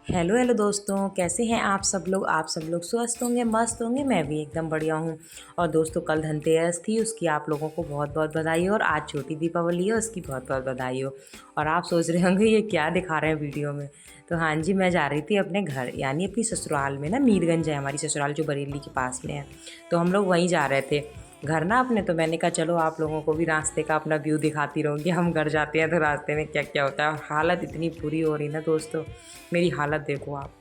Hello hello दोस्तों, कैसे हैं आप सब लोग स्वस्थ होंगे, मस्त होंगे। मैं भी एकदम बढ़िया हूँ। और दोस्तों, कल धनतेरस थी, उसकी आप लोगों को बहुत बहुत बधाई हो। और आज छोटी दीपावली है, उसकी बहुत बहुत बधाई हो। और आप सोच रहे होंगे ये क्या दिखा रहे हैं वीडियो में। तो हाँ जी, मैं जा रही थी अपने घर, यानी अपनी ससुराल में ना। मीरगंज है हमारी ससुराल, जो बरेली के पास में है। तो हम लोग वहीं जा रहे थे घर ना अपने। तो मैंने कहा चलो आप लोगों को भी रास्ते का अपना व्यू दिखाती रहूँगी। हम घर जाते हैं तो रास्ते में क्या क्या होता है। और हालत इतनी बुरी हो रही ना दोस्तों, मेरी हालत देखो आप।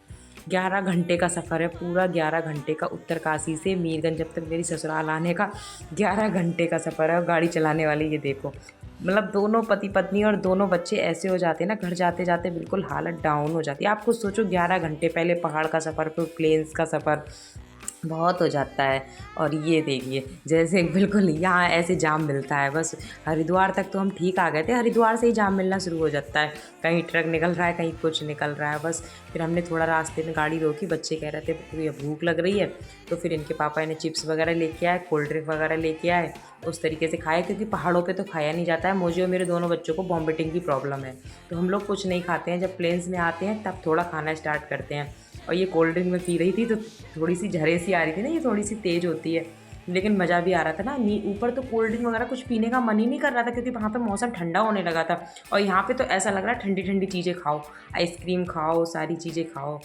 11 घंटे का सफ़र है, पूरा 11 घंटे का। उत्तरकाशी से मीरगंज जब तक मेरी ससुराल आने का 11 घंटे का सफ़र है। और गाड़ी चलाने वाली ये देखो, मतलब दोनों पति पत्नी और दोनों बच्चे ऐसे हो जाते हैं ना, घर जाते जाते बिल्कुल हालत डाउन हो जाती है। आप खुद सोचो, 11 घंटे पहले पहाड़ का सफ़र, फिर प्लेन्स का सफ़र, बहुत हो जाता है। और ये देखिए, जैसे बिल्कुल यहाँ ऐसे जाम मिलता है बस। हरिद्वार तक तो हम ठीक आ गए थे, हरिद्वार से ही जाम मिलना शुरू हो जाता है। कहीं ट्रक निकल रहा है, कहीं कुछ निकल रहा है बस। फिर हमने थोड़ा रास्ते में गाड़ी रोकी, बच्चे कह रहे थे भैया भूख लग रही है। तो फिर इनके पापा इन्हें चिप्स वगैरह लेके आए, कोल्ड ड्रिंक वगैरह लेके आए। उस तरीके से खाए, क्योंकि पहाड़ों पे तो खाया नहीं जाता है। मुझे और मेरे दोनों बच्चों को वॉमिटिंग की प्रॉब्लम है, तो हम लोग कुछ नहीं खाते हैं। जब प्लेन्स में आते हैं तब थोड़ा खाना स्टार्ट करते हैं। और ये कोल्ड ड्रिंक मैं पी रही थी तो थोड़ी सी झरे सी आ रही थी ना, ये थोड़ी सी तेज़ होती है, लेकिन मज़ा भी आ रहा था ना। ऊपर तो कोल्ड ड्रिंक वगैरह कुछ पीने का मन ही नहीं कर रहा था, क्योंकि वहाँ पे मौसम ठंडा होने लगा था। और यहाँ पे तो ऐसा लग रहा है ठंडी ठंडी चीज़ें खाओ, आइसक्रीम खाओ, सारी चीज़ें खाओ,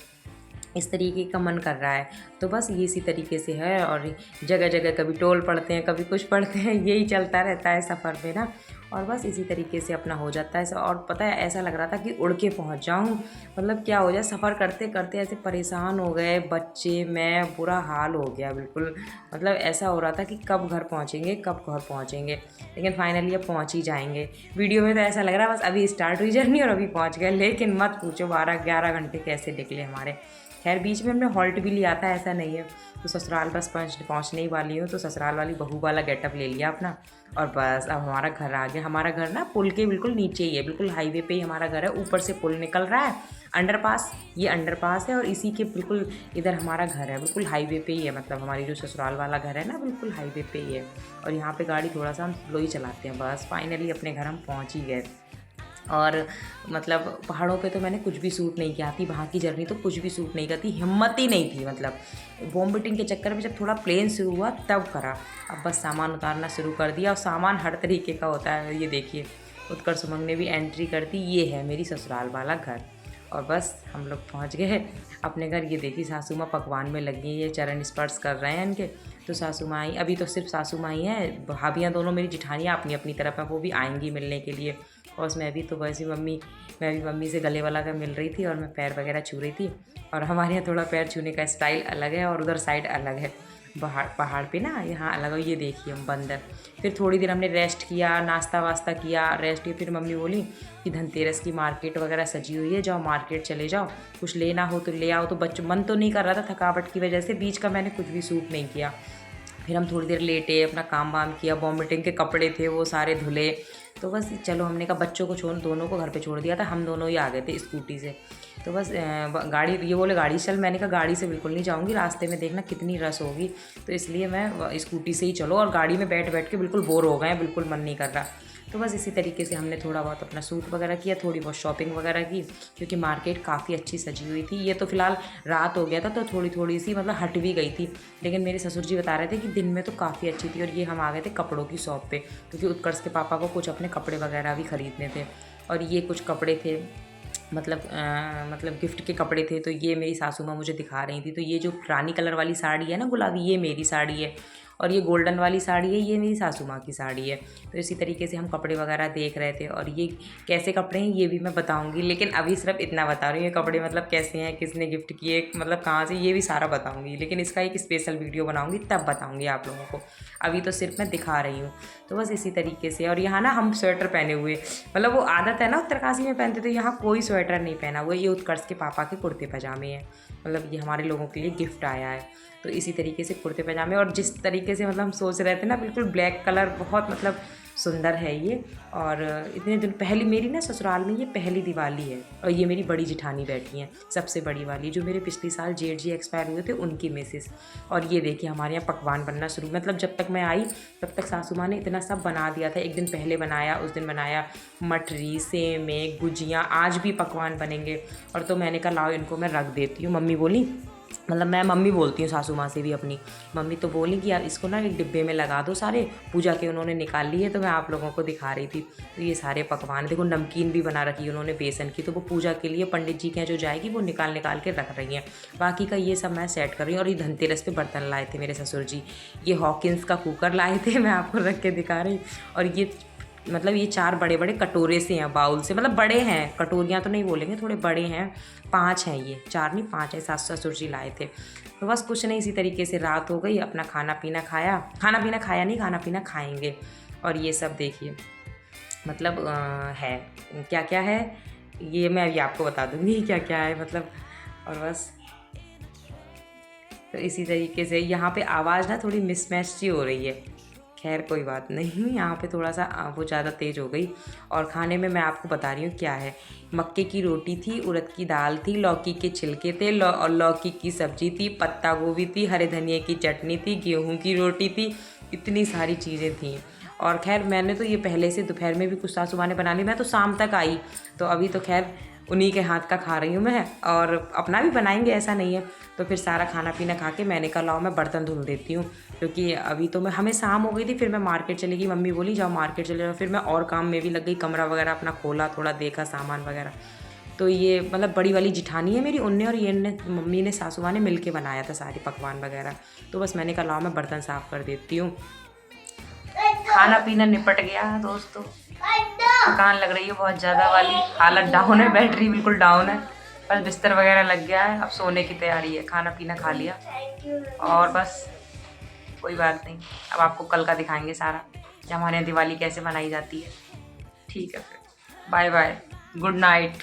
इस तरीके का मन कर रहा है। तो बस ये इसी तरीके से है। और जगह जगह कभी टोल पड़ते हैं, कभी कुछ पड़ते हैं, यही चलता रहता है सफ़र में ना। और बस इसी तरीके से अपना हो जाता है। और पता है, ऐसा लग रहा था कि उड़ के पहुंच जाऊं। मतलब क्या हो जाए, सफ़र करते करते ऐसे परेशान हो गए बच्चे, मैं, बुरा हाल हो गया बिल्कुल। मतलब ऐसा हो रहा था कि कब घर पहुंचेंगे, कब घर पहुंचेंगे। लेकिन फाइनली अब पहुंच ही जाएंगे। वीडियो में तो ऐसा लग रहा है बस अभी स्टार्ट हुई जर्नी और अभी पहुंच गए, लेकिन मत पूछो 12-11 घंटे कैसे निकले हमारे। खैर बीच में हमने हॉल्ट भी लिया था, ऐसा नहीं है। तो ससुराल बस पहुँचने ही वाली हूँ, तो ससुराल वाली बहू वाला गेटअप ले लिया अपना। और बस अब हमारा घर आ गया। हमारा घर ना पुल के बिल्कुल नीचे ही है, बिल्कुल हाईवे पे ही हमारा घर है। ऊपर से पुल निकल रहा है, अंडरपास, ये अंडरपास है। और इसी के बिल्कुल इधर हमारा घर है, बिल्कुल हाईवे पे ही है। मतलब हमारी जो ससुराल वाला घर है ना, बिल्कुल हाईवे पे ही है। और यहाँ पे गाड़ी थोड़ा सा हम स्लो ही चलाते हैं। बस फाइनली अपने घर हम पहुँच ही गए। और मतलब पहाड़ों पे तो मैंने कुछ भी सूट नहीं किया थी, वहाँ की जर्नी तो कुछ भी सूट नहीं करती, हिम्मत ही नहीं थी। मतलब वॉमिटिंग के चक्कर में जब थोड़ा प्लेन शुरू हुआ तब करा। अब बस सामान उतारना शुरू कर दिया, और सामान हर तरीके का होता है। ये देखिए, उत्कर्ष उमंग ने भी एंट्री कर दी। ये है मेरी ससुराल वाला घर। और बस हम लोग पहुँच गए अपने घर। ये देखिए, सासू माँ पकवान में लगी हैं, ये चरण स्पर्श कर रहे हैं इनके। तो सासू माँ आई, अभी तो सिर्फ सासू माँ ही हैं, भाभियाँ दोनों मेरी जिठानियाँ अपनी अपनी तरफ हैं, वो भी आएंगी मिलने के लिए। और मैं भी तो वैसे मैं भी मम्मी से गले वाला का मिल रही थी, और मैं पैर वगैरह छू रही थी। और हमारे यहाँ थोड़ा पैर छूने का स्टाइल अलग है, और उधर साइड अलग है। पहाड़ पहाड़ पे ना, यहाँ अलग है। ये देखिए हम बंदर। फिर थोड़ी देर हमने रेस्ट किया, नाश्ता वास्ता किया, रेस्ट किया। फिर मम्मी बोली कि धनतेरस की मार्केट वगैरह सजी हुई है, जाओ मार्केट चले जाओ, कुछ लेना हो तो ले आओ। तो बच्चों, मन तो नहीं कर रहा था थकावट की वजह से, बीच का मैंने कुछ भी सूट नहीं किया। फिर हम थोड़ी देर लेटे, अपना काम वाम किया, वॉमिटिंग के कपड़े थे वो सारे धुले। तो बस चलो, हमने कहा बच्चों को छोड़, दोनों को घर पे छोड़ दिया था, हम दोनों ही आ गए थे स्कूटी से। तो बस गाड़ी, ये बोले गाड़ी चल, मैंने कहा गाड़ी से बिल्कुल नहीं जाऊँगी, रास्ते में देखना कितनी रस होगी। तो इसलिए मैं स्कूटी से ही चलो। और गाड़ी में बैठ बैठ के बिल्कुल बोर हो गए हैं, बिल्कुल मन नहीं कर रहा। तो बस इसी तरीके से हमने थोड़ा बहुत अपना सूट वगैरह किया, थोड़ी बहुत शॉपिंग वगैरह की, क्योंकि मार्केट काफ़ी अच्छी सजी हुई थी। ये तो फिलहाल रात हो गया था, तो थोड़ी थोड़ी सी मतलब हट भी गई थी। लेकिन मेरे ससुर जी बता रहे थे कि दिन में तो काफ़ी अच्छी थी। और ये हम आ गए थे कपड़ों की शॉप पे, क्योंकि उत्कर्ष के पापा को कुछ अपने कपड़े वगैरह भी ख़रीदने थे। और ये कुछ कपड़े थे, मतलब गिफ्ट के कपड़े थे। तो ये मेरी सासू माँ मुझे दिखा रही थी। तो ये जो रानी कलर वाली साड़ी है ना, गुलाबी, ये मेरी साड़ी है। और ये गोल्डन वाली साड़ी है, ये मेरी सासू माँ की साड़ी है। तो इसी तरीके से हम कपड़े वगैरह देख रहे थे। और ये कैसे कपड़े हैं ये भी मैं बताऊंगी, लेकिन अभी सिर्फ इतना बता रही हूँ, ये कपड़े मतलब कैसे हैं, किसने गिफ्ट किए, मतलब कहाँ से, ये भी सारा बताऊंगी। लेकिन इसका एक स्पेशल वीडियो बनाऊंगी, तब बताऊंगी आप लोगों को। अभी तो सिर्फ मैं दिखा रही हूँ। तो बस इसी तरीके से। और यहाँ ना हम स्वेटर पहने हुए, मतलब वो आदत है ना उत्तरकाशी में पहनते, तो यहाँ कोई स्वेटर नहीं पहना हुआ। ये उत्कर्ष के पापा के कुर्ते पजामे हैं, मतलब ये हमारे लोगों के लिए गिफ्ट आया है। तो इसी तरीके से कुर्ते पजामे। और जिस तरीके से मतलब हम सोच रहे थे ना, बिल्कुल ब्लैक कलर, बहुत मतलब सुंदर है ये। और इतने दिन पहली मेरी ना ससुराल में ये पहली दिवाली है। और ये मेरी बड़ी जिठानी बैठी हैं, सबसे बड़ी वाली, जो मेरे पिछले साल जेठ जी एक्सपायर हुए थे उनकी मिसेस। और ये देखिए हमारे यहाँ पकवान बनना शुरू, मतलब जब तक मैं आई तब तक सासू माँ ने इतना सब बना दिया था। एक दिन पहले बनाया, उस दिन बनाया मठरी, सेमें, गुजिया, आज भी पकवान बनेंगे। और तो मैंने कहा लाओ इनको मैं रख देती हूँ। मम्मी बोली, मतलब मैं मम्मी बोलती हूँ सासू माँ से भी अपनी, मम्मी तो बोली कि यार इसको ना एक डिब्बे में लगा दो सारे, पूजा के उन्होंने निकाल ली है तो मैं आप लोगों को दिखा रही थी। तो ये सारे पकवान देखो, नमकीन भी बना रखी है उन्होंने बेसन की, तो वो पूजा के लिए पंडित जी के यहाँ जो जाएगी वो निकाल निकाल के रख रही हैं। बाकी का ये सब मैं सेट कर रही हूँ। और ये धनतेरस पे बर्तन लाए थे मेरे ससुर जी, ये हॉकिंस का कुकर लाए थे, मैं आपको रख के दिखा रही। और ये मतलब ये 4 बड़े बड़े कटोरे से हैं, बाउल से, मतलब बड़े हैं, कटोरियाँ तो नहीं बोलेंगे, थोड़े बड़े हैं। 5 हैं ये, 4 नहीं 5 है, सास ससुर जी लाए थे। तो बस कुछ नहीं, इसी तरीके से रात हो गई, अपना खाना पीना खाया, खाना पीना खाया नहीं, खाना पीना खाएंगे। और ये सब देखिए मतलब है क्या क्या है, ये मैं अभी आपको बता दूँगी क्या क्या है मतलब। और बस तो इसी तरीके से यहाँ पे आवाज़ ना थोड़ी मिसमैच सी हो रही है, खैर कोई बात नहीं, यहाँ पे थोड़ा सा वो ज़्यादा तेज़ हो गई। और खाने में मैं आपको बता रही हूँ क्या है, मक्के की रोटी थी, उड़द की दाल थी, लौकी के छिलके थे, और लौकी की सब्ज़ी थी, पत्ता गोभी थी, हरे धनिए की चटनी थी, गेहूं की रोटी थी, इतनी सारी चीज़ें थी। और खैर मैंने तो ये पहले से दोपहर में भी कुछ सासू माँ ने बना ली, मैं तो शाम तक आई, तो अभी तो खैर उन्हीं के हाथ का खा रही हूँ मैं, और अपना भी बनाएंगे ऐसा नहीं है। तो फिर सारा खाना पीना खा के मैंने कहा लाओ मैं बर्तन धुल देती हूँ, क्योंकि अभी तो हमें शाम हो गई थी। फिर मैं मार्केट चली गई, मम्मी बोली जाओ मार्केट चले जाओ, फिर मैं और काम में भी लग गई, कमरा वगैरह अपना खोला, थोड़ा देखा सामान वगैरह। तो ये मतलब बड़ी वाली जिठानी है मेरी, उनने और ये ने, मम्मी ने, सासू माँ ने मिल के बनाया था सारे पकवान वगैरह। तो बस मैंने कहा लाओ मैं बर्तन साफ़ कर देती हूँ। खाना पीना निपट गया दोस्तों, थकान लग रही है बहुत ज़्यादा वाली, हालत डाउन है, बैटरी बिल्कुल डाउन है, बस बिस्तर वगैरह लग गया है, अब सोने की तैयारी है। खाना पीना खा लिया और बस कोई बात नहीं, अब आपको कल का दिखाएंगे सारा कि हमारे यहाँ दिवाली कैसे मनाई जाती है। ठीक है फिर, बाय बाय, गुड नाइट।